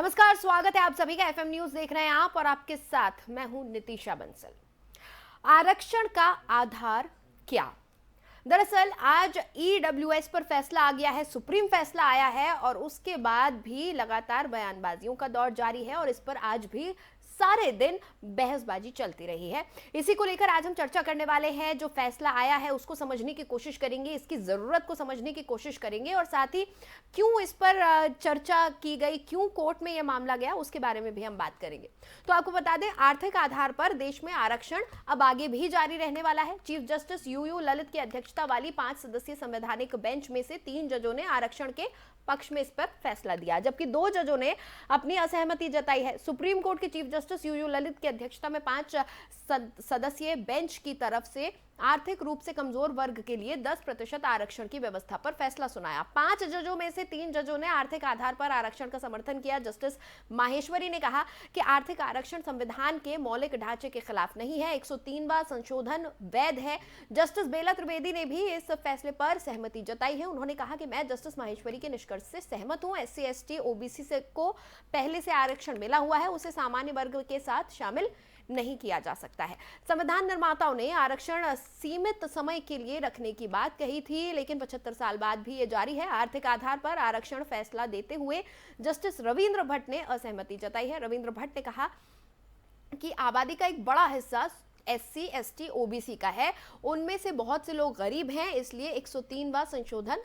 नमस्कार, स्वागत है आप सभी का। एफएम न्यूज देख रहे हैं आप और आपके साथ मैं हूं नितिशा बंसल। आरक्षण का आधार क्या? दरअसल आज ईडब्ल्यूएस पर फैसला आ गया है, सुप्रीम फैसला आया है और उसके बाद भी लगातार बयानबाजियों का दौर जारी है और इस पर आज भी सारे दिन बहसबाजी चलती रही है। इसी को लेकर आज हम चर्चा करने वाले हैं। जो फैसला आया है उसको समझने की कोशिश करेंगे, इसकी जरूरत को समझने की कोशिश करेंगे और साथ ही क्यों इस पर चर्चा की गई, क्यों कोर्ट में यह मामला गया, उसके बारे में भी हम बात करेंगे। तो आपको बता दें, आर्थिक आधार पर देश में आरक्षण अब आगे भी जारी रहने वाला है। चीफ जस्टिस यूयू ललित की अध्यक्षता वाली 5 सदस्यीय संवैधानिक बेंच में से 3 जजों ने आरक्षण के पक्ष में इस पर फैसला दिया, जबकि 2 जजों ने अपनी असहमति जताई है। सुप्रीम कोर्ट के चीफ जस्टिस यूयू ललित की अध्यक्षता में 5 सदस्यीय बेंच की तरफ से आर्थिक रूप से कमजोर वर्ग के लिए 10% आरक्षण की व्यवस्था पर फैसला सुनाया। 5 जजों में से 3 जजों ने आर्थिक आधार पर आरक्षण का समर्थन किया। जस्टिस माहेश्वरी ने कहा कि आर्थिक आरक्षण संविधान के मौलिक ढांचे के खिलाफ नहीं है, 103वां संशोधन वैध है। जस्टिस बेला त्रिवेदी ने भी इस फैसले पर सहमति जताई है। उन्होंने कहा कि मैं जस्टिस माहेश्वरी के निष्कर्ष से सहमत हूं। SC ST OBC से को पहले से आरक्षण मिला हुआ है, उसे सामान्य वर्ग के साथ शामिल नहीं किया जा सकता है। संविधान निर्माताओं ने आरक्षण सीमित समय के लिए रखने की बात कही थी, लेकिन 75 साल बाद भी ये जारी है। आर्थिक आधार पर आरक्षण फैसला देते हुए जस्टिस रविंद्र भट्ट ने असहमति जताई है। रविंद्र भट्ट ने कहा कि आबादी का एक बड़ा हिस्सा SC ST OBC का है, उनमें से बहुत से लोग गरीब हैं, इसलिए 103वां संशोधन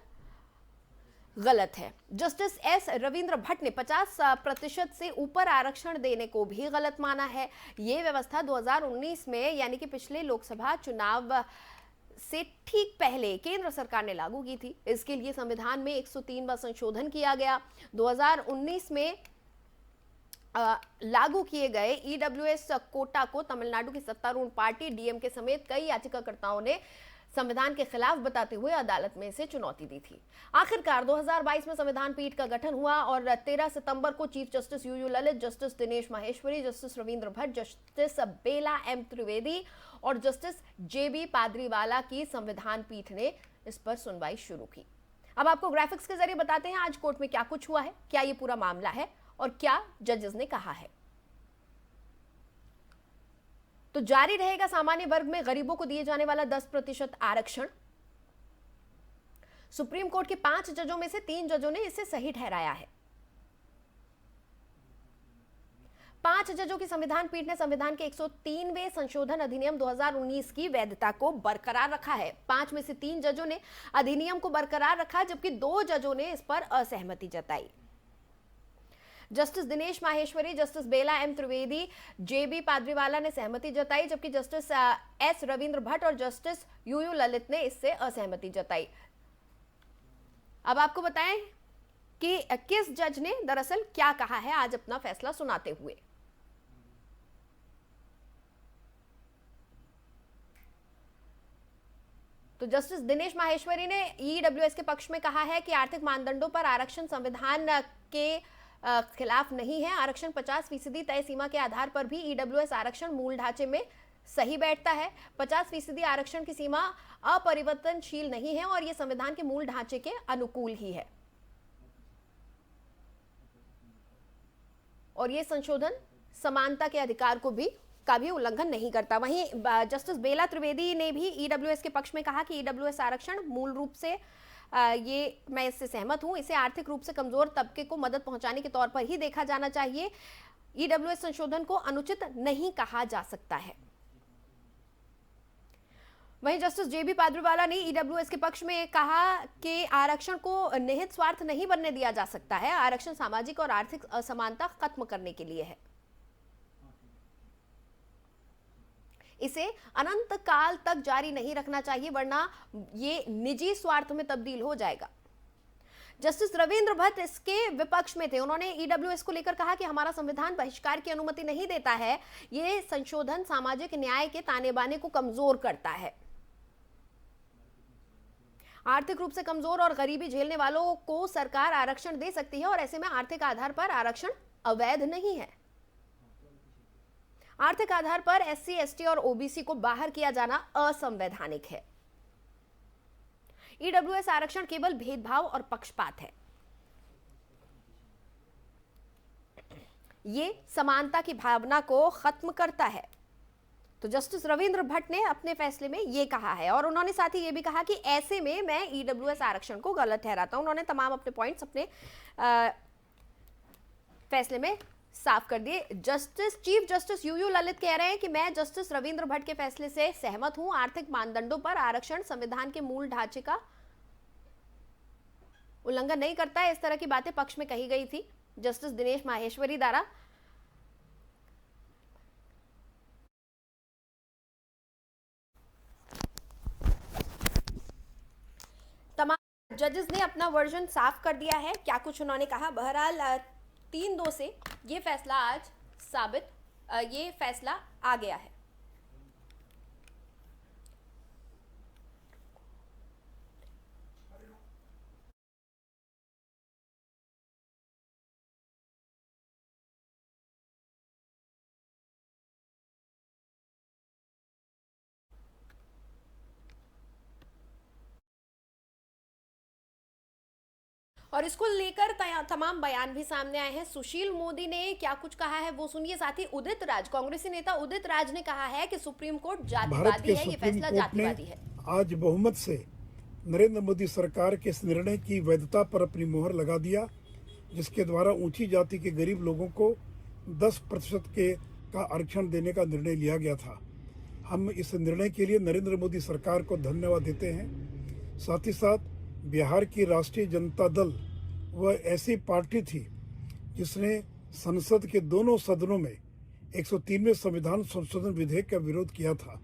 गलत है। जस्टिस S रविंद्र भट्ट ने 50% से ऊपर आरक्षण देने को भी गलत माना है। यह व्यवस्था 2019 में यानी कि पिछले लोकसभा चुनाव से ठीक पहले केंद्र सरकार ने लागू की थी। इसके लिए संविधान में 103वां संशोधन किया गया। 2019 में लागू किए गए ईडब्ल्यूएस कोटा को तमिलनाडु की सत्तारूढ़ पार्टी DMK समेत कई याचिकाकर्ताओं ने संविधान के खिलाफ बताते हुए अदालत में इसे चुनौती दी थी। आखिरकार 2022 में संविधान पीठ का गठन हुआ और 13 सितंबर को chief justice U U Lalit, justice Dinesh Maheshwari, justice Ravindra Bhat, justice Bela M Trivedi और जस्टिस JB पाद्रीवाला की संविधान पीठ ने इस पर सुनवाई शुरू की। अब आपको ग्राफिक्स के जरिए बताते हैं आज कोर्ट में क्या कुछ हुआ है, क्या ये पूरा मामला है और क्या जजेस ने कहा है। तो जारी रहेगा सामान्य वर्ग में गरीबों को दिए जाने वाला 10% आरक्षण। सुप्रीम कोर्ट के 5 जजों में से 3 जजों ने इसे सही ठहराया है। 5 जजों की संविधान पीठ ने संविधान के 103वें संशोधन अधिनियम 2019 की वैधता को बरकरार रखा है। 5 में से 3 जजों ने अधिनियम को बरकरार रखा, जबकि 2 जजों ने इस पर असहमति जताई। Justice Dinesh Maheshwari, justice Bela M Trivedi, JB पाद्रीवाला ने सहमति जताई, जबकि जस्टिस S रविंद्र भट्ट और जस्टिस यूयू ललित ने इससे असहमति जताई। अब आपको बताएं कि किस जज ने दरअसल क्या कहा है आज अपना फैसला सुनाते हुए। तो जस्टिस दिनेश माहेश्वरी ने ईडब्ल्यूएस के पक्ष में कहा है कि आर्थिक मानदंडों पर आरक्षण संविधान के खिलाफ नहीं है। आरक्षण 50% तय सीमा के आधार पर भी ईडब्ल्यूएस आरक्षण मूल ढांचे में सही बैठता है। 50% आरक्षण की सीमा अपरिवर्तनशील नहीं है और यह संविधान के मूल ढांचे के अनुकूल ही है और यह संशोधन समानता के अधिकार को भी का भी उल्लंघन नहीं करता। वहीं जस्टिस बेला त्रिवेदी ने भी ईडब्ल्यूएस के पक्ष में कहा कि ईडब्ल्यूएस आरक्षण मूल रूप से ये मैं इससे सहमत हूं, इसे आर्थिक रूप से कमजोर तबके को मदद पहुंचाने के तौर पर ही देखा जाना चाहिए। ईडब्ल्यूएस संशोधन को अनुचित नहीं कहा जा सकता है। वहीं जस्टिस JB पाद्रीवाला ने ईडब्ल्यूएस के पक्ष में कहा कि आरक्षण को निहित स्वार्थ नहीं बनने दिया जा सकता है। आरक्षण सामाजिक और आर्थिक असमानता खत्म करने के लिए है, इसे अनंत काल तक जारी नहीं रखना चाहिए, वरना ये निजी स्वार्थ में तब्दील हो जाएगा। जस्टिस रविंद्र भट्ट इसके विपक्ष में थे। उन्होंने ईडब्ल्यूएस को लेकर कहा कि हमारा संविधान बहिष्कार की अनुमति नहीं देता है, यह संशोधन सामाजिक न्याय के ताने बाने को कमजोर करता है। आर्थिक रूप से कमजोर और गरीबी झेलने वालों को सरकार आरक्षण दे सकती है और ऐसे में आर्थिक आधार पर आरक्षण अवैध नहीं है। आर्थिक आधार पर SC ST और OBC को बाहर किया जाना असंवैधानिक है। ईडब्ल्यूएस आरक्षण केवल भेदभाव और पक्षपात है। ये समानता की भावना को खत्म करता है। तो जस्टिस रविंद्र भट्ट ने अपने फैसले में ये कहा है, और उन्होंने साथ ही ये भी कहा कि ऐसे में मैं ईडब्ल्यूएस आरक्षण को गलत ठहराता हूं। उन्होंने तमाम अपने पॉइंट्स अपने फैसले में साफ कर दिए। चीफ जस्टिस यूयू ललित कह रहे हैं कि मैं जस्टिस रविंद्र भट्ट के फैसले से सहमत हूं। आर्थिक मानदंडों पर आरक्षण संविधान के मूल ढांचे का उल्लंघन नहीं करता है। इस तरह की बातें पक्ष में कही गई थी जस्टिस दिनेश माहेश्वरी द्वारा। तमाम जजेस ने अपना वर्जन साफ कर दिया है, क्या कुछ उन्होंने कहा। बहरहाल 3-2 से ये फैसला आज ये फैसला आ गया है। और इसको लेकर तमाम बयान भी सामने आए हैं। सुशील मोदी ने क्या कुछ कहा है वो सुनिए। साथ ही उदित राज, कांग्रेसी नेता उदित राज ने कहा है कि सुप्रीम कोर्ट जातिवादी है, ये फैसला जातिवादी है। आज बहुमत से नरेंद्र मोदी सरकार के इस निर्णय की वैधता पर अपनी मोहर लगा दिया, जिसके द्वारा ऊंची जाति के गरीब लोगों को 10% का आरक्षण देने का निर्णय लिया गया था। हम इस निर्णय के लिए नरेंद्र मोदी सरकार को धन्यवाद देते हैं। साथ ही साथ बिहार की राष्ट्रीय जनता दल वह ऐसी पार्टी थी जिसने संसद के दोनों सदनों में 103वें संविधान संशोधन विधेयक का विरोध किया था।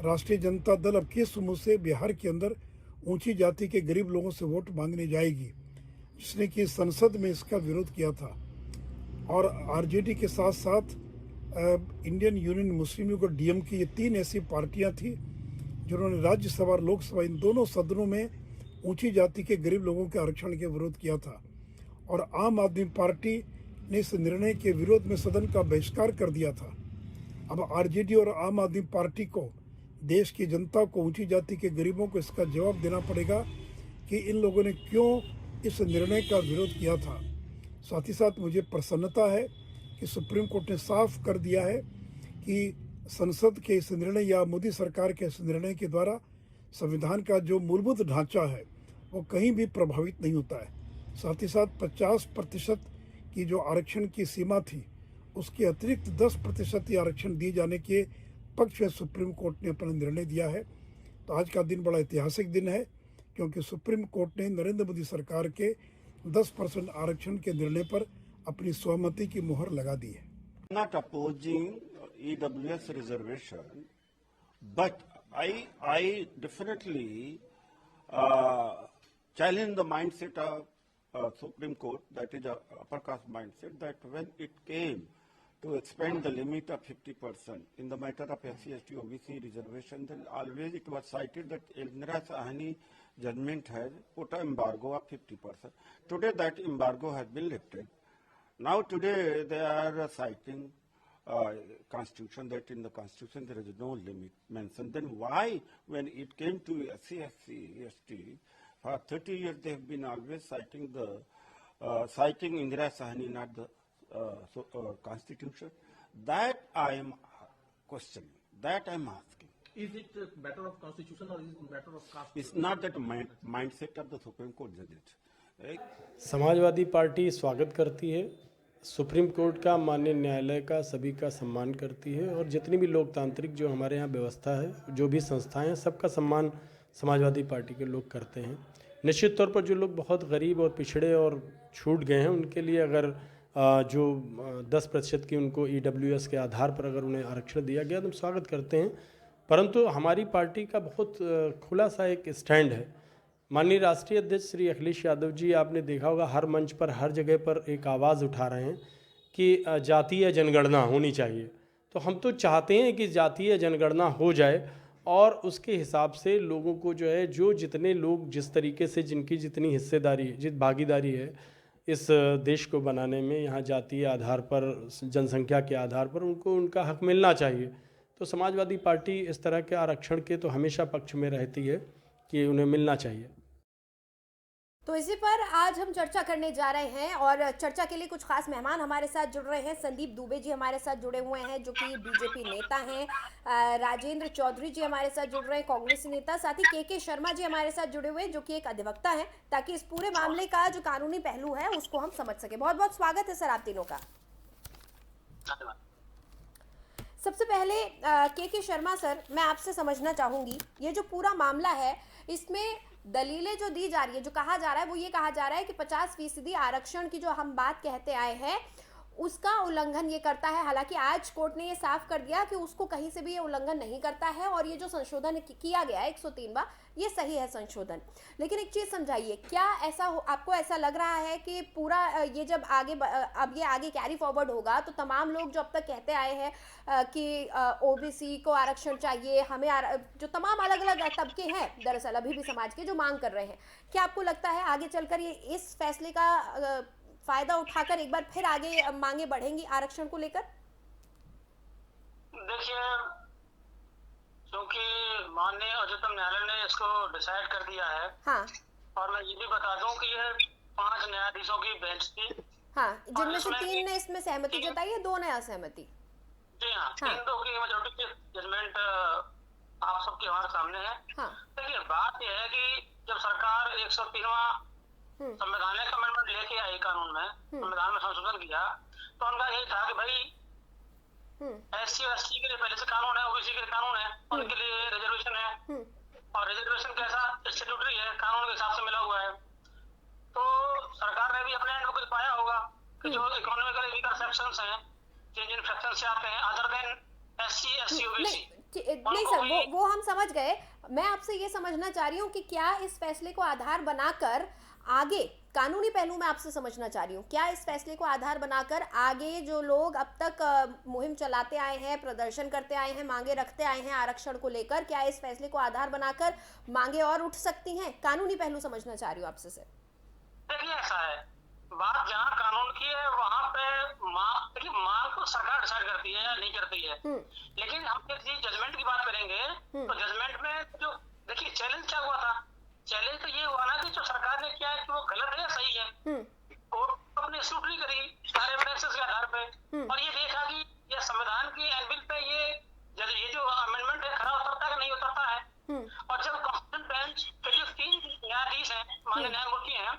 राष्ट्रीय जनता दल अब किस मुंह से बिहार के अंदर ऊंची जाति के गरीब लोगों से वोट मांगने जाएगी, जिसने कि संसद में इसका विरोध किया था। और आरजेडी के साथ साथ इंडियन यूनियन मुस्लिम लीग और डीएमके, ये 3 ऐसी पार्टियां थी जिन्होंने राज्यसभा और लोकसभा इन दोनों सदनों में ऊंची जाति के गरीब लोगों के आरक्षण के विरोध किया था। और आम आदमी पार्टी ने इस निर्णय के विरोध में सदन का बहिष्कार कर दिया था। अब आरजेडी और आम आदमी पार्टी को, देश की जनता को, ऊंची जाति के गरीबों को इसका जवाब देना पड़ेगा कि इन लोगों ने क्यों इस निर्णय का विरोध किया था। साथ ही साथ मुझे प्रसन्नता है कि सुप्रीम कोर्ट ने साफ कर दिया है कि संसद के इस निर्णय या मोदी सरकार के इस निर्णय के द्वारा संविधान का जो मूलभूत ढांचा है वो कहीं भी प्रभावित नहीं होता है। साथ ही साथ 50% की जो आरक्षण की सीमा थी, उसके अतिरिक्त 10% आरक्षण दिए जाने के पक्ष में सुप्रीम कोर्ट ने अपना निर्णय दिया है। तो आज का दिन बड़ा ऐतिहासिक दिन है, क्योंकि सुप्रीम कोर्ट ने नरेंद्र मोदी सरकार के 10% आरक्षण के निर्णय पर अपनी सहमति की मुहर लगा दी है। Not opposing EWS reservation, but I definitely challenge the mindset of Supreme Court, that is a upper caste mindset, that when it came to expand the limit of 50% in the matter of SC, ST, OBC reservation, then always it was cited that Indira Sahani judgment has put an embargo of 50%. Today that embargo has been lifted. Now today they are citing Constitution, that in the Constitution there is no limit mentioned. Then why, when it came to SC, ST, for 30 years they have been always citing citing Indira Sahani, not the Constitution? That I am questioning. That I am asking. Is it a matter of Constitution or is it a matter of caste? It's not that mindset of the Supreme Court judges. Right? Samajwadi party स्वागत करती है, supreme court का, माननीय न्यायालय का, सभी का सम्मान करती है। और जितनी भी लोकतांत्रिक जो हमारे यहाँ व्यवस्था है, जो भी संस्थाएं हैं, सबका सम्मान समाजवादी पार्टी के लोग करते हैं। निश्चित तौर पर जो लोग बहुत गरीब और पिछड़े और छूट गए हैं, उनके लिए अगर जो 10% की उनको EWS के आधार पर अगर उन्हें आरक्षण दिया गया तो हम स्वागत करते हैं। परंतु हमारी पार्टी का बहुत खुला सा एक स्टैंड है। माननीय राष्ट्रीय अध्यक्ष श्री अखिलेश यादव जी, आपने देखा होगा हर मंच पर, हर जगह पर एक आवाज़ उठा रहे हैं कि जातीय जनगणना होनी चाहिए। तो हम तो चाहते हैं कि जातीय जनगणना हो जाए और उसके हिसाब से लोगों को जो है, जो जितने लोग जिस तरीके से, जिनकी जितनी हिस्सेदारी, जित भागीदारी है इस देश को बनाने में, यहाँ जातीय आधार पर, जनसंख्या के आधार पर उनको उनका हक मिलना चाहिए। तो समाजवादी पार्टी इस तरह के आरक्षण के तो हमेशा पक्ष में रहती है कि उन्हें मिलना चाहिए। तो इसी पर आज हम चर्चा करने जा रहे हैं और चर्चा के लिए कुछ खास मेहमान हमारे साथ जुड़ रहे हैं। संदीप दुबे जी हमारे साथ जुड़े हुए हैं जो कि बीजेपी नेता हैं। राजेंद्र चौधरी जी हमारे साथ जुड़ रहे हैं, कांग्रेसी नेता। साथ ही के शर्मा जी हमारे साथ जुड़े हुए हैं जो कि एक अधिवक्ता हैं, ताकि इस पूरे मामले का जो कानूनी पहलू है उसको हम समझ सके। बहुत बहुत स्वागत है सर आप तीनों का। सबसे पहले के शर्मा सर, मैं आपसे समझना चाहूंगी, ये जो पूरा मामला है इसमें दलीलें जो दी जा रही है, जो कहा जा रहा है वो ये कहा जा रहा है कि 50% आरक्षण की जो हम बात कहते आए हैं उसका उल्लंघन ये करता है। हालांकि आज कोर्ट ने ये साफ कर दिया कि उसको कहीं से भी ये उल्लंघन नहीं करता है और ये जो संशोधन किया गया है 103वां, ये सही है संशोधन। लेकिन एक चीज समझाइए, क्या ऐसा आपको ऐसा लग रहा है कि पूरा ये जब अब ये आगे कैरी फॉरवर्ड होगा तो तमाम लोग जो अब तक कहते आए हैं कि ओबीसी को आरक्षण चाहिए, हमें जो तमाम अलग अलग तबके हैं दरअसल अभी भी समाज के जो मांग कर रहे हैं, क्या आपको लगता है आगे चलकर ये इस फैसले का फायदा उठाकर एक बार फिर आगे मांगे बढ़ेंगी आरक्षण को लेकर? देखिए, क्योंकि माननीय उच्चतम न्यायालय ने इसको डिसाइड कर दिया है। हाँ। और मैं ये भी बता दूं कि ये 5 न्यायाधीशों की बेंच थी। हाँ, जिनमें से 3 ने इसमें सहमति जताई है, 2 ने असहमति। जी हाँ, 3-2 की मेजॉरिटी जजमेंट आप सबके हमारे सामने है। हाँ। देखिए, बात यह है कि जब सरकार 103वां संवैधानिक अमेंडमेंट लेके आई कानून में, संविधान में संशोधन किया, तो उनका यही था कि भाई SC और ST के लिए पहले से कानून है, ओबीसी के लिए कानून है, उनके लिए रिजर्वेशन है, और रिजर्वेशन कैसा स्टैट्यूटरी है, कानून के हिसाब से मिला हुआ है। तो सरकार ने भी अपने एंड को कुछ पाया होगा कि जो इकोनॉमिकल वीकर सेक्शंस हैं, जिन जिन सेक्शन से आते हैं other than SC, SC, OBC. नहीं सर, वो हम समझ गए। मैं आपसे ये समझना चाह रही हूँ कि क्या इस फैसले को आधार बनाकर आगे कानूनी पहलू में आपसे समझना चाह रही हूँ, क्या इस फैसले को आधार बनाकर आगे जो लोग अब तक मुहिम चलाते आए हैं, प्रदर्शन करते आए हैं, मांगे रखते आए हैं आरक्षण को लेकर, क्या इस फैसले को आधार बनाकर मांगे और उठ सकती हैं? कानूनी पहलू समझना चाह रही हूँ आपसे सर। देखिए, ऐसा है, बात जहाँ कानून की है वहाँ पे मांग को सरकार डिसाइड करती है या नहीं करती है। लेकिन हम जजमेंट की बात करेंगे तो जजमेंट में जो देखिए चैलेंज क्या हुआ था, चैलेंज तो ये हुआ ना कि जो सरकार ने किया है कि वो गलत है या सही है। कोर्ट अपने स्क्रूटनी करी सारे एविडेंसेस के आधार पे और ये देखा कि ये संविधान की एनबिल पे ये जो अमेंडमेंट है खरा उतरता है कि नहीं उतरता है। और जब कॉन्स्टिट्यूशन बेंच के जो 3 न्यायाधीश हैं, माननीय न्यायमूर्ति हैं,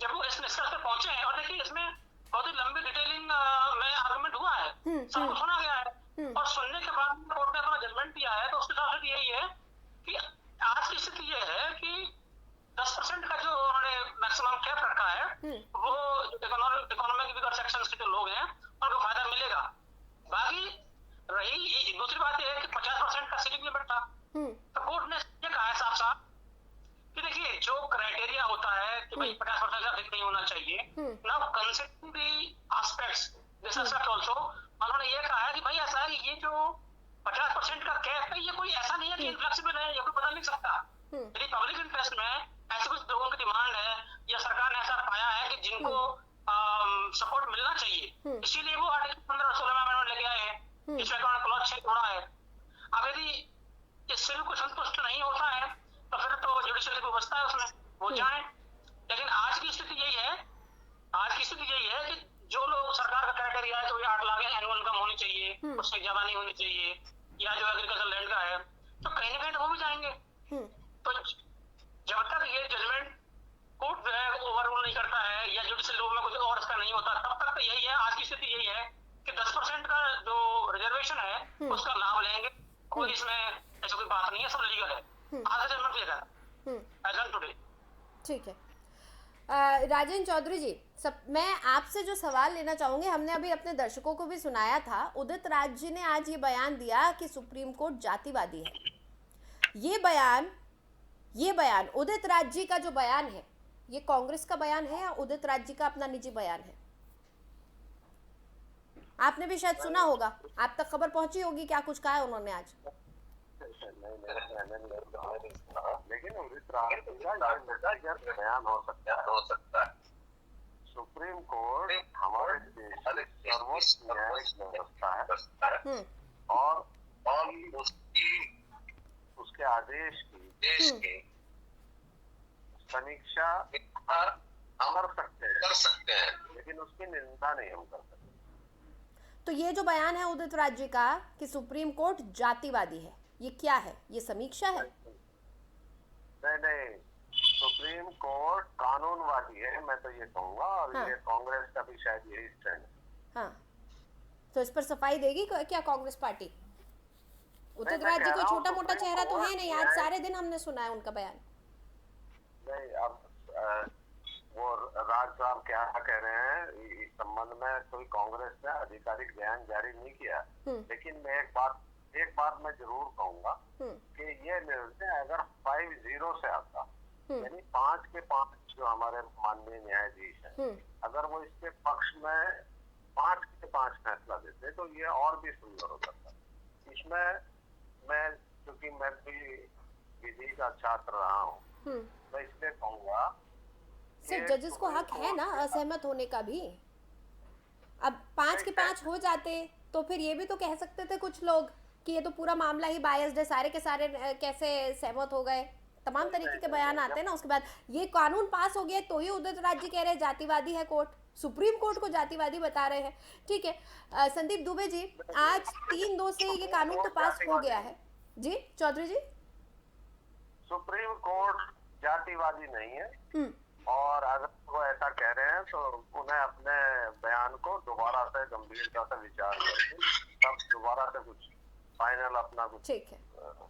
जब वो इस निष्कर्ष पे पहुंचे हैं, और देखिए इसमें बहुत ही लंबी डिटेलिंग में आर्गुमेंट हुआ है, सबको सुना गया है, और सुनने के बाद कोर्ट ने अपना जजमेंट दिया है। तो उसके साथ यही है कि आज की स्थिति ये है कि 10% का जो उन्होंने मैक्सिमम कैप रखा है वो इकोनॉमिक वीकर सेक्शंस के जो लोग हैं उनको फायदा मिलेगा। बाकी रही दूसरी बात ये है कि 50% का सीलिंग लिमिट था, तो कोर्ट ने ये कहा है साफ साफ कि देखिए जो क्राइटेरिया होता है कि भाई 50% से अधिक नहीं होना चाहिए, now considering the aspects this aspect also, उन्होंने ये कहा है कि भाई ऐसा है ये जो 50% का कैप है ये कोई ऐसा नहीं है कि इनफ्लेक्सिबल है, ये कोई बदल नहीं सकता। यदि पब्लिक इंटरेस्ट में ऐसे कुछ लोगों की डिमांड है या सरकार ने ऐसा पाया है कि जिनको सपोर्ट मिलना चाहिए, इसीलिए वो आर्टिकल 15 और 16 में अमेंडमेंट लेके आए हैं, इसमें उन्होंने क्लॉज 6 जोड़ा है। अब यदि इससे भी कुछ संतुष्ट नहीं होता है तो फिर तो जुडिशियल व्यवस्था है उसमें, वो जाए। लेकिन आज की स्थिति यही है कि जो लोग सरकार का क्राइटेरिया है तो 8 लाख एनुअल इनकम होनी चाहिए, उससे ज्यादा नहीं होनी चाहिए, या जो एग्रीकल्चर लैंड का है तो कहीं ना कहीं तो वो भी जाएंगे। तो जब तक ये जजमेंट कोर्ट जो है ओवररूल नहीं करता है या जुडिशियल लॉ में कुछ और इसका नहीं होता, तब तक तो यही है, आज की स्थिति यही है कि 10% का जो रिजर्वेशन है उसका लाभ लेंगे, कोई इसमें ऐसी कोई बात नहीं है, सब लीगल है। आज जजमेंट दिया गया एज ऑन टुडे। ठीक है, राजेंद्र चौधरी जी, मैं आपसे जो सवाल लेना चाहूंगी, हमने अभी अपने दर्शकों को भी सुनाया था, उदित राज जी ने आज ये बयान दिया कि सुप्रीम कोर्ट जातिवादी है। ये बयान उदित राज जी का जो बयान है, ये कांग्रेस का बयान है या उदित राज जी का अपना निजी बयान है? आपने भी शायद सुना होगा, आप तक खबर पहुंची होगी क्या कुछ कहा है उन्होंने आज। लेकिन उदित राज जी का बयान हो सकता है। सुप्रीम कोर्ट हमारे देश की सर्वोच्च न्यायिक व्यवस्था है और उसके आदेश की समीक्षा अमर कर सकते हैं, लेकिन उसकी निंदा नहीं हम कर सकते। तो ये जो बयान है उदित राज जी का कि सुप्रीम कोर्ट जातिवादी है, ये क्या है? ये समीक्षा है? नहीं, सुप्रीम कोर्ट कानूनवादी है, मैं तो ये कहूंगा। और हाँ। ये कांग्रेस का भी शायद यही स्टैंड है। हाँ, तो इस पर सफाई देगी क्या कांग्रेस पार्टी? उदित मैं राज जी कह कोई रहा हूं छोटा मोटा सुप्रीम चेहरा तो है कोर्ट नहीं, आज सारे दिन हमने सुना है उनका बयान। नहीं, अब वो राज साहब क्या कह रहे हैं इस संबंध में, कोई कांग्रेस ने आधिकारिक बयान जारी नहीं किया। लेकिन मैं एक बात मैं जरूर कहूंगा कि ये निर्णय अगर 5-0 से आता, यानी 5 के 5 जो हमारे माननीय न्यायाधीश हैं, अगर वो इसके पक्ष में 5 के 5 फैसला देते तो ये और भी सुंदर हो जाता। इसमें मैं, क्योंकि मैं भी विधि का छात्र रहा हूँ, मैं इसलिए कहूंगा सिर्फ जजेस को हक है ना असहमत होने का भी। अब 5 के 5 हो जाते तो फिर ये भी तो कह सकते थे कुछ लोग कि ये तो पूरा मामला ही बायस्ड है, सारे के सारे कैसे सहमत हो गए। तमाम तरीके के बयान आते हैं ना। उसके बाद ये कानून पास हो गया तो ही उदित राज जी कह रहे हैं जातिवादी है कोर्ट, सुप्रीम कोर्ट को जातिवादी बता रहे हैं। ठीक है संदीप दुबे जी, आज 3-2 से ये कानून तो पास हो गया है। जी चौधरी जी, सुप्रीम कोर्ट जातिवादी नहीं है, और अगर वो ऐसा कह रहे हैं तो उन्हें अपने बयान को दोबारा से गंभीरता से विचार करके तब दोबारा से कुछ फाइनल अपना कुछ ठीक है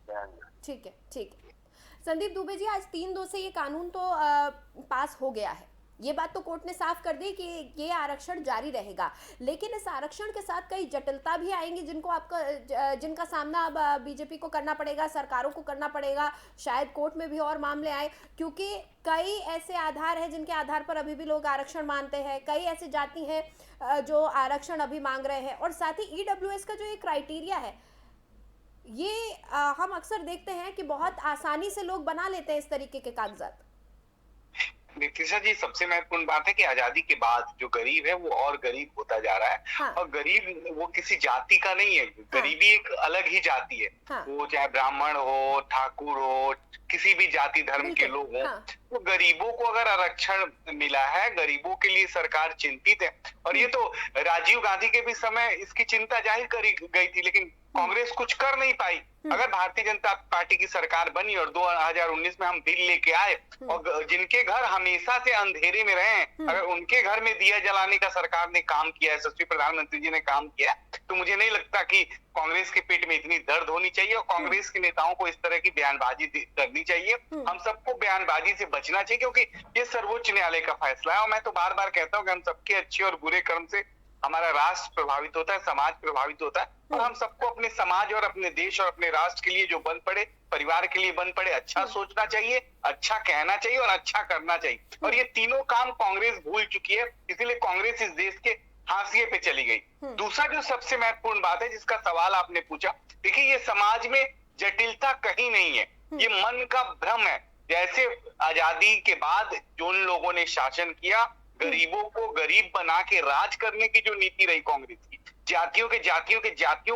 बयान। ठीक है संदीप दुबे जी, आज 3-2 से ये कानून तो पास हो गया है। ये बात तो कोर्ट ने साफ कर दी कि ये आरक्षण जारी रहेगा, लेकिन इस आरक्षण के साथ कई जटिलता भी आएंगी जिनका सामना अब बीजेपी को करना पड़ेगा, सरकारों को करना पड़ेगा। शायद कोर्ट में भी और मामले आए, क्योंकि कई ऐसे आधार हैं जिनके आधार पर अभी भी लोग आरक्षण मानते हैं, कई ऐसी जाति हैं जो आरक्षण अभी मांग रहे हैं, और साथ ही EWS का जो ये क्राइटेरिया है, ये हम अक्सर देखते हैं कि बहुत आसानी से लोग बना लेते हैं इस तरीके के कागजात। नितिशा जी, सबसे महत्वपूर्ण बात है कि आजादी के बाद जो गरीब है वो और गरीब होता जा रहा है। हाँ। और गरीब वो किसी जाति का नहीं है, गरीबी एक अलग ही जाति है। हाँ। वो चाहे ब्राह्मण हो, ठाकुर हो, किसी भी जाति धर्म के लोग हों, हाँ। वो गरीबों को अगर आरक्षण मिला है, गरीबों के लिए सरकार चिंतित है। और ये तो राजीव गांधी के भी समय इसकी चिंता जाहिर करी गई थी, लेकिन कांग्रेस कुछ कर नहीं पाई। अगर भारतीय जनता पार्टी की सरकार बनी और 2019 में हम बिल लेके आए, और जिनके घर हमेशा से अंधेरे में रहे हैं, अगर उनके घर में दिया जलाने का सरकार ने काम किया है, यशस्वी प्रधानमंत्री जी ने काम किया, तो मुझे नहीं लगता कि कांग्रेस के पेट में इतनी दर्द होनी चाहिए। और कांग्रेस के नेताओं को इस तरह की बयानबाजी करनी चाहिए। हम सबको बयानबाजी से बचना चाहिए, क्योंकि ये सर्वोच्च न्यायालय का फैसला है। और मैं तो बार बार कहता हूँ कि हम सबके अच्छे और बुरे कर्म से हमारा राष्ट्र प्रभावित होता है, समाज प्रभावित होता है। और हम सबको अपने समाज और अपने देश और अपने राष्ट्र के लिए जो बन पड़े, परिवार के लिए बन पड़े, अच्छा सोचना चाहिए, अच्छा कहना चाहिए और अच्छा करना चाहिए। और ये तीनों काम कांग्रेस भूल चुकी है, इसीलिए कांग्रेस इस देश के हाशिए पे चली गई। दूसरा जो सबसे महत्वपूर्ण बात है जिसका सवाल आपने पूछा, देखिए ये समाज में जटिलता कहीं नहीं है, ये मन का भ्रम है। जैसे आजादी के बाद जो लोगों ने शासन किया, गरीबों को गरीब बना के राज करने की जो नीति रही कांग्रेस की, जातियों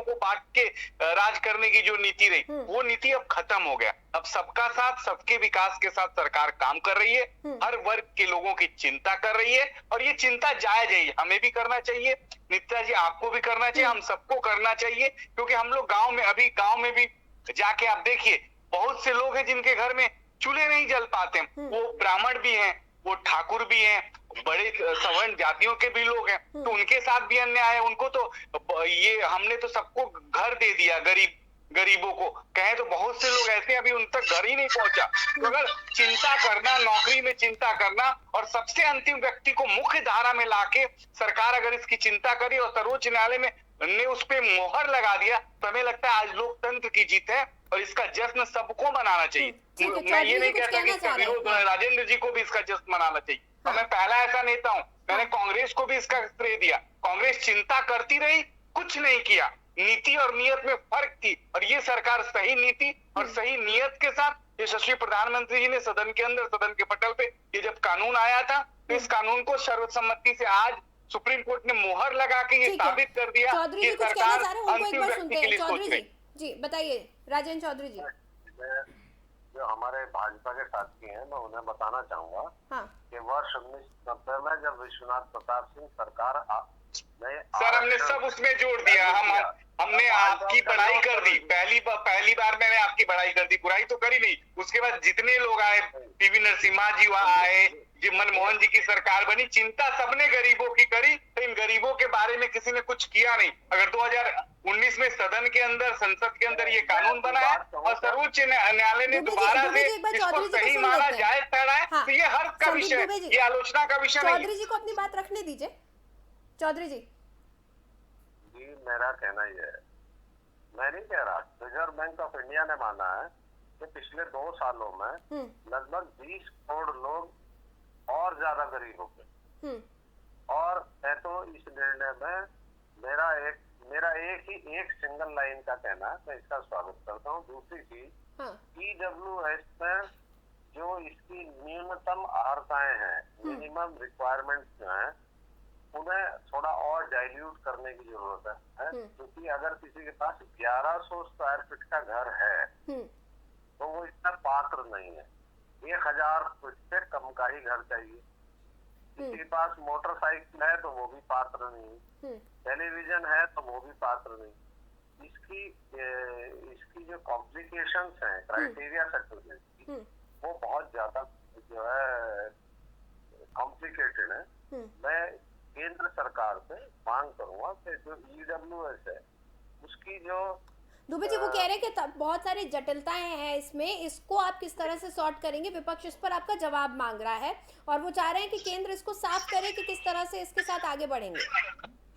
को बांट के राज करने की जो नीति रही, वो नीति अब खत्म हो गया। अब सबका साथ, सबके विकास के साथ सरकार काम कर रही है, हर वर्ग के लोगों की चिंता कर रही है। और ये चिंता जायज है, हमें भी करना चाहिए, नित्या जी आपको भी करना चाहिए, हम सबको करना चाहिए। क्योंकि हम लोग गाँव में भी जाके आप देखिए, बहुत से लोग हैं जिनके घर में चूल्हे नहीं जल पाते, वो ब्राह्मण भी हैं, वो ठाकुर भी हैं, बड़े सवर्ण जातियों के भी लोग हैं, तो उनके साथ भी अन्याय है। उनको तो ये हमने तो सबको घर दे दिया, गरीबों को कहें तो बहुत से लोग ऐसे अभी उन तक घर ही नहीं पहुंचा। तो अगर चिंता करना, नौकरी में चिंता करना और सबसे अंतिम व्यक्ति को मुख्य धारा में लाके सरकार अगर इसकी चिंता करी और सर्वोच्च न्यायालय में ने उस पे मोहर लगा दिया, तो हमें लगता है आज लोकतंत्र की जीत है और इसका जश्न सबको मनाना चाहिए। मैं ये नहीं कहता कि इसका विरोध राजेंद्र जी को भी इसका जश्न मनाना चाहिए। और मैं पहला ऐसा नेता हूं, मैंने कांग्रेस को भी इसका श्रेय दिया। कांग्रेस चिंता करती रही, कुछ नहीं किया, नीति और नियत में फर्क थी। और ये सरकार सही नीति और सही नियत के साथ यशस्वी प्रधानमंत्री जी ने सदन के अंदर, सदन के पटल पे ये जब कानून आया था, तो इस कानून को सर्वसम्मति से आज सुप्रीम कोर्ट ने मोहर लगा के ये साबित कर दिया कि सरकार अंतिम व्यक्ति के लिए सोच रही। जी बताइए राजेंद्र चौधरी जी। जो हम हमारे भाजपा के साथी हैं, मैं उन्हें बताना चाहूंगा हाँ कि वर्ष 1990 में जब विश्वनाथ प्रताप सिंह सरकार सर हमने सब उसमें जोड़ दिया। हमने आपकी बड़ाई कर दी, पहली बार मैंने आपकी बड़ाई कर दी, बुराई तो करी नहीं। उसके बाद जितने लोग आए, पीवी नरसिम्हा जी आए, मनमोहन जी की सरकार बनी, चिंता सबने गरीबों की करी, तो इन गरीबों के बारे में किसी ने कुछ किया नहीं। अगर 2019 में सदन के अंदर, संसद के अंदर ये कानून बना है और सर्वोच्च न्यायालय ने दोबारा से इसको सही माना, जायज ठहराया, तो ये हर्ष का विषय, ये आलोचना का विषय नहीं। चौधरी जी को अपनी बात रखने दीजिए। चौधरी जी मेरा कहना यह है, मैं नहीं कह रहा, रिजर्व बैंक ऑफ इंडिया ने माना है कि पिछले 2 सालों में लगभग 20 करोड़ लोग और ज्यादा गरीब हो गए। और मैं तो इस निर्णय में मेरा एक सिंगल लाइन का कहना है, मैं इसका स्वागत करता हूँ। दूसरी चीज, ईडब्ल्यूएस में जो इसकी न्यूनतम अर्हताएं हैं, मिनिमम रिक्वायरमेंट्स जो हैं, उन्हें थोड़ा और डाइल्यूट करने की जरूरत है। क्योंकि अगर किसी के पास 1100 स्क्वायर फीट का घर है तो वो इतना पात्र नहीं है। 1000 फीट से कम का ही घर चाहिए। किसी के पास मोटरसाइकिल है तो वो भी पात्र नहीं, टेलीविजन है तो वो भी पात्र नहीं। इसकी जो कॉम्प्लिकेशंस हैं क्राइटेरिया सर्टिफिकेट की, वो बहुत ज्यादा जो है कॉम्प्लिकेटेड है। मैं केंद्र सरकार से मांग करूंगा कि जो ईडब्ल्यूएस है उसकी जो दुबे जी वो कह रहे हैं कि बहुत सारी जटिलताएं हैं इसमें, इसको आप किस तरह से सॉर्ट करेंगे? विपक्ष इस पर आपका जवाब मांग रहा है और वो चाह रहे हैं कि केंद्र इसको साफ करे कि किस तरह से इसके साथ आगे बढ़ेंगे।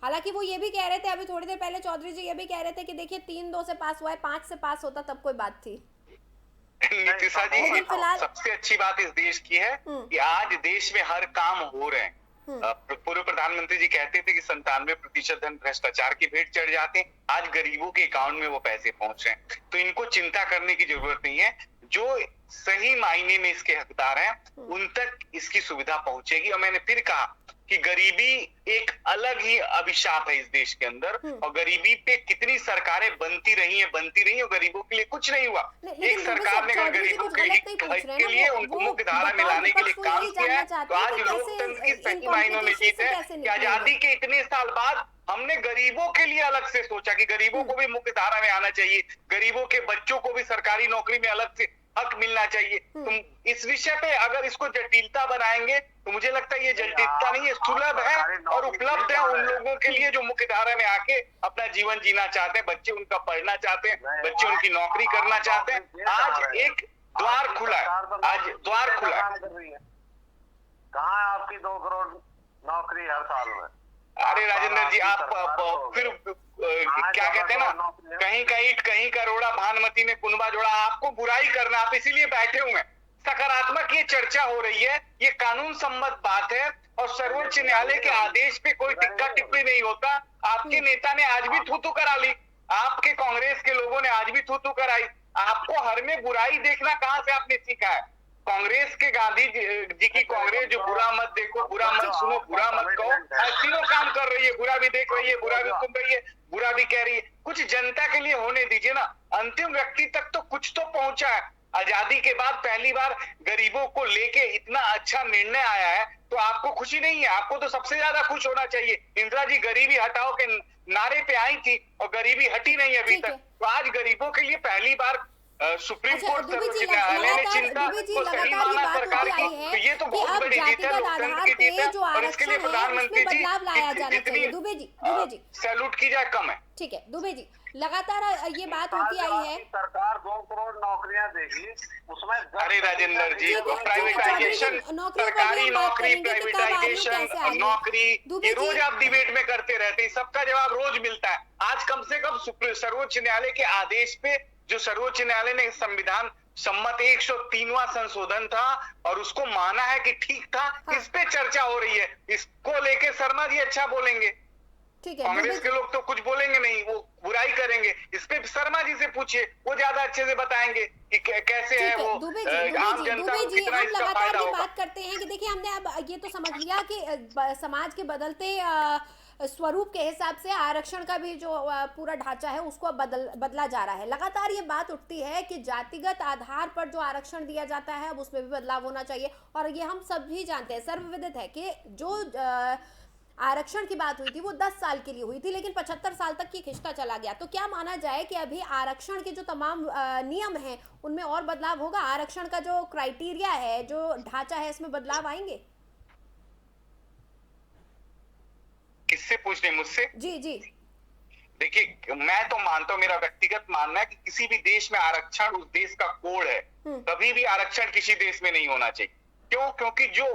हालांकि वो ये भी कह रहे थे, अभी थोड़ी देर पहले चौधरी जी ये भी कह रहे थे कि देखिए 3-2 से पास हुआ है, 5 से पास होता तब कोई बात थी। नीतिशा जी, सबसे अच्छी बात इस देश की है कि आज देश में हर काम हो रहे हैं। पूर्व प्रधानमंत्री जी कहते थे कि 97% धन भ्रष्टाचार की भेंट चढ़ जाते हैं, आज गरीबों के अकाउंट में वो पैसे पहुंच रहे हैं, तो इनको चिंता करने की जरूरत नहीं है। जो सही मायने में इसके हकदार हैं उन तक इसकी सुविधा पहुंचेगी। और मैंने फिर कहा कि गरीबी एक अलग ही अभिशाप है इस देश के अंदर, और गरीबी पे कितनी सरकारें बनती रही और गरीबों के लिए कुछ नहीं हुआ। एक सरकार ने अगर गरीबों के लिए उनको मुख्य धारा में लाने के लिए काम किया है, तो आज लोकतंत्र की सही मायनों में जीत है कि आजादी के इतने साल बाद हमने गरीबों के लिए अलग से सोचा कि गरीबों को भी मुख्य धारा में आना चाहिए, गरीबों के बच्चों को भी सरकारी नौकरी में अलग से हक मिलना चाहिए। तुम इस विषय पे अगर इसको जटिलता बनाएंगे तो मुझे लगता है ये जटिलता नहीं है, सुलभ है और उपलब्ध है उन लोगों के लिए जो मुख्य धारा में आके अपना जीवन जीना चाहते हैं, बच्चे उनका पढ़ना चाहते हैं, बच्चे उनकी नौकरी करना चाहते हैं। आज एक द्वार खुला है, आज द्वार खुला है। कहाँ है आपकी 2 करोड़ नौकरी हर साल में? अरे राजेंद्र जी, आप फिर क्या कहते हैं ना, कहीं का ईंट कहीं का रोड़ा, भानुमति ने कुनबा जोड़ा। आपको बुराई करना, आप इसीलिए बैठे हुए हैं। सकारात्मक ये चर्चा हो रही है, ये कानून सम्मत बात है और सर्वोच्च न्यायालय के आदेश पे कोई टिक्का टिप्पणी नहीं होता। आपके नेता ने आज भी थू-थू करा ली, आपके कांग्रेस के लोगों ने आज भी थू-थू कराई। आपको हर में बुराई देखना कहां से आपने सीखा है? कांग्रेस के गांधी जी की कांग्रेस जो बुरा मत देखो, बुरा मत सुनो, बुरा मत कहो, तीनों काम कर रही है। बुरा भी देख रही है, बुरा भी सुन रही है, बुरा भी कह रही है। कुछ जनता के लिए होने दीजिए ना, अंतिम व्यक्ति तक तो कुछ तो पहुंचा है। आजादी के बाद पहली बार गरीबों को लेके इतना अच्छा निर्णय आया है, तो आपको खुशी नहीं है? आपको तो सबसे ज्यादा खुश होना चाहिए। इंदिरा जी गरीबी हटाओ के नारे पे आई थी और गरीबी हटी नहीं अभी तक, तो आज गरीबों के लिए पहली बार सुप्रीम कोर्ट सर्वोच्च न्यायालय ने चिंता को सही माना सरकार की, तो ये तो बहुत बड़ी जीत है, लोकतंत्र की जीत है। और इसके लिए प्रधानमंत्री जी जितनी सैल्यूट की जाए कम है। ठीक है दुबे जी, लगातार ये बात होती आई है, सरकार 2 करोड़ नौकरियां देगी, उसमें अरे राजेंद्र जी, प्राइवेटाइजेशन, सरकारी नौकरी, प्राइवेटाइजेशन, नौकरी, ये रोज आप डिबेट में करते रहते हैं, सबका जवाब रोज मिलता है। आज कम से कम सर्वोच्च न्यायालय के आदेश पे, जो सर्वोच्च न्यायालय ने संविधान सम्मत 103वां संशोधन था और उसको माना है कि ठीक था, इस पे चर्चा हो रही है। इसको लेके शर्मा जी अच्छा बोलेंगे, कांग्रेस के लोग तो कुछ बोलेंगे नहीं, वो बुराई करेंगे। इस पे शर्मा जी से पूछिए, वो ज्यादा अच्छे से बताएंगे कि कैसे है वो आम जनता को कितना इसका फायदा होगा। बात करते हैं कि देखिए हमने अब ये तो समझ लिया कि समाज के बदलते स्वरूप के हिसाब से आरक्षण का भी जो पूरा ढांचा है उसको अब बदला जा रहा है। लगातार ये बात उठती है कि जातिगत आधार पर जो आरक्षण दिया जाता है अब उसमें भी बदलाव होना चाहिए। और ये हम सभी जानते हैं, सर्वविदित है कि जो आरक्षण की बात हुई थी वो 10 साल के लिए हुई थी, लेकिन 75 साल तक की खिंचता चला गया। तो क्या माना जाए कि अभी आरक्षण के जो तमाम नियम हैं उनमें और बदलाव होगा? आरक्षण का जो क्राइटेरिया है, जो ढांचा है, इसमें बदलाव आएंगे? किससे पूछ रहे? मुझसे? जी जी। देखिए, मैं तो मानता हूँ, मेरा व्यक्तिगत मानना है कि किसी भी देश में आरक्षण उस देश का कोड है। कभी भी आरक्षण किसी देश में नहीं होना चाहिए। क्यों? क्योंकि जो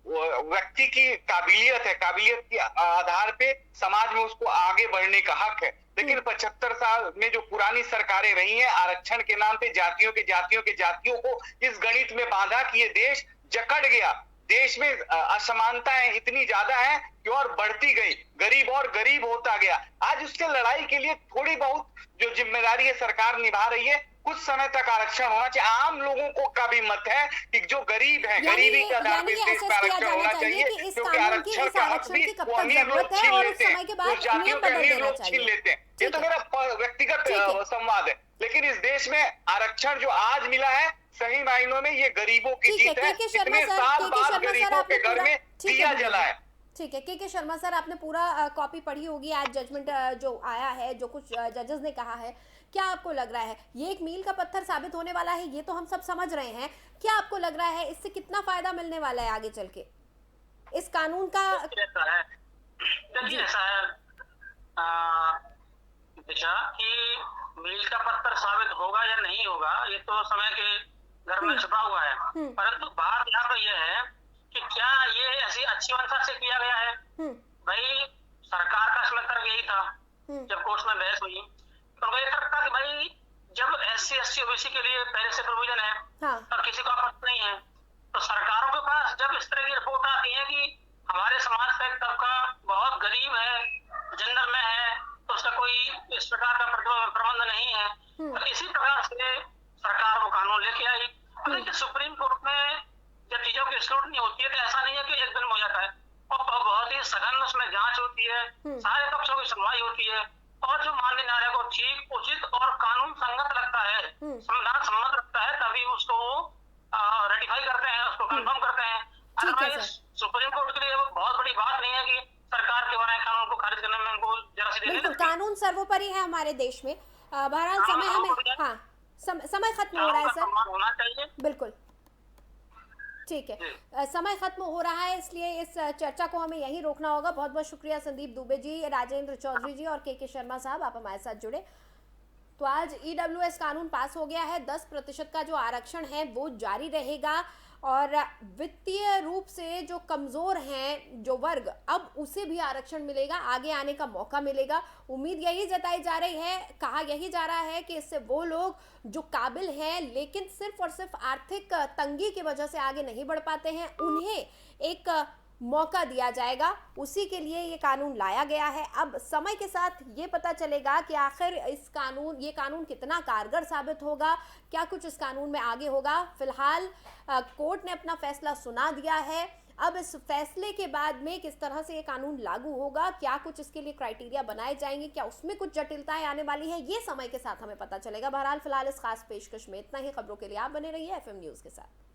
व्यक्ति की काबिलियत है, काबिलियत के आधार पे समाज में उसको आगे बढ़ने का हक है। लेकिन 75 साल में जो पुरानी सरकारें रही हैं, आरक्षण के नाम पे जातियों को इस गणित में बांधा कि ये देश जकड़ गया। देश में असमानताएं इतनी ज्यादा है कि और बढ़ती गई, गरीब और गरीब होता गया। आज उससे लड़ाई के लिए थोड़ी बहुत जो जिम्मेदारी है सरकार निभा रही है। कुछ समय तक आरक्षण होना चाहिए। आम लोगों को का भी मत है कि जो गरीब है, गरीबी के आधार पर देश का आरक्षण होना चाहिए, क्योंकि आरक्षण का हक भी वो अमीर लोग छीन लेते हैं, वो जातियों के अमीर लोग छीन लेते हैं। ये तो मेरा व्यक्तिगत संवाद है। लेकिन इस देश में आरक्षण जो आज मिला है, सही मायनों में ये गरीबों की जीत है। इतने साल बाद गरीबों के घर में दिया जला है। ठीक है, के शर्मा सर, आपने पूरा कॉपी पढ़ी होगी। आज जजमेंट जो आया है, जो कुछ जजेस ने कहा है, क्या आपको लग रहा है ये एक मील का पत्थर साबित होने वाला है? ये तो हम सब समझ रहे हैं। क्या आपको लग रहा है इससे कितना फायदा मिलने वाला है आगे चल के इस कानून का? ऐसा है दिशा कि मील का पत्थर साबित होगा या नहीं होगा, ये तो समय के घर में छुपा हुआ है। परंतु बात यहाँ पे यह है कि क्या ये ऐसी अच्छी मंशा से किया गया है? भाई सरकार का इसमें तर्क यही था जब कोर्ट में बहस हुई, तो वही तर्क था कि भाई जब SC ST OBC के लिए पहले से प्रोविजन है और किसी को आपत्ति नहीं है, तो सरकारों के पास जब इस तरह की रिपोर्ट आती है कि हमारे समाज का एक तबका बहुत गरीब है, जेंडर में है, तो उसका कोई इस प्रकार का प्रबंध नहीं है, तो इसी प्रकार से सरकार वो कानून लेके आई। अब सुप्रीम कोर्ट में जब चीजों की स्क्रूटनी होती है तो ऐसा नहीं है कि एक दिन में हो जाता है, और बहुत ही सघन उसमें जांच होती है, सारे पक्षों की सुनवाई होती है, और जो माननीय न्यायालय को ठीक, उचित और कानून संगत लगता है, संविधान सम्मत लगता है, तभी उसको रेटिफाई करते हैं, उसको कंफर्म करते हैं। अदरवाइज सुप्रीम कोर्ट के लिए बहुत बड़ी बात नहीं है कि सरकार के बनाए कानून को खारिज करने में उनको जरा सी देर बिल्कुल, कानून सर्वोपरि है हमारे देश में। बहरहाल समय हमें समय खत्म हो रहा है सर। होना चाहिए। बिल्कुल ठीक है, समय खत्म हो रहा है, इसलिए इस चर्चा को हमें यहीं रोकना होगा। बहुत बहुत शुक्रिया संदीप दुबे जी, राजेंद्र चौधरी जी और के शर्मा साहब, आप हमारे साथ जुड़े। तो आज EWS कानून पास हो गया है। 10% का जो आरक्षण है वो जारी रहेगा, और वित्तीय रूप से जो कमजोर हैं जो वर्ग, अब उसे भी आरक्षण मिलेगा, आगे आने का मौका मिलेगा। उम्मीद यही जताई जा रही है, कहा यही जा रहा है कि इससे वो लोग जो काबिल हैं लेकिन सिर्फ और सिर्फ आर्थिक तंगी की वजह से आगे नहीं बढ़ पाते हैं, उन्हें एक मौका दिया जाएगा। उसी के लिए ये कानून लाया गया है। अब समय के साथ ये पता चलेगा कि आखिर ये कानून कितना कारगर साबित होगा, क्या कुछ इस कानून में आगे होगा। फिलहाल कोर्ट ने अपना फैसला सुना दिया है। अब इस फैसले के बाद में किस तरह से ये कानून लागू होगा, क्या कुछ इसके लिए क्राइटेरिया बनाए जाएंगे, क्या उसमें कुछ जटिलताएं आने वाली है, ये समय के साथ हमें पता चलेगा। बहरहाल फिलहाल इस खास पेशकश में इतना ही। खबरों के लिए आप बने रहिए FM न्यूज़ के साथ।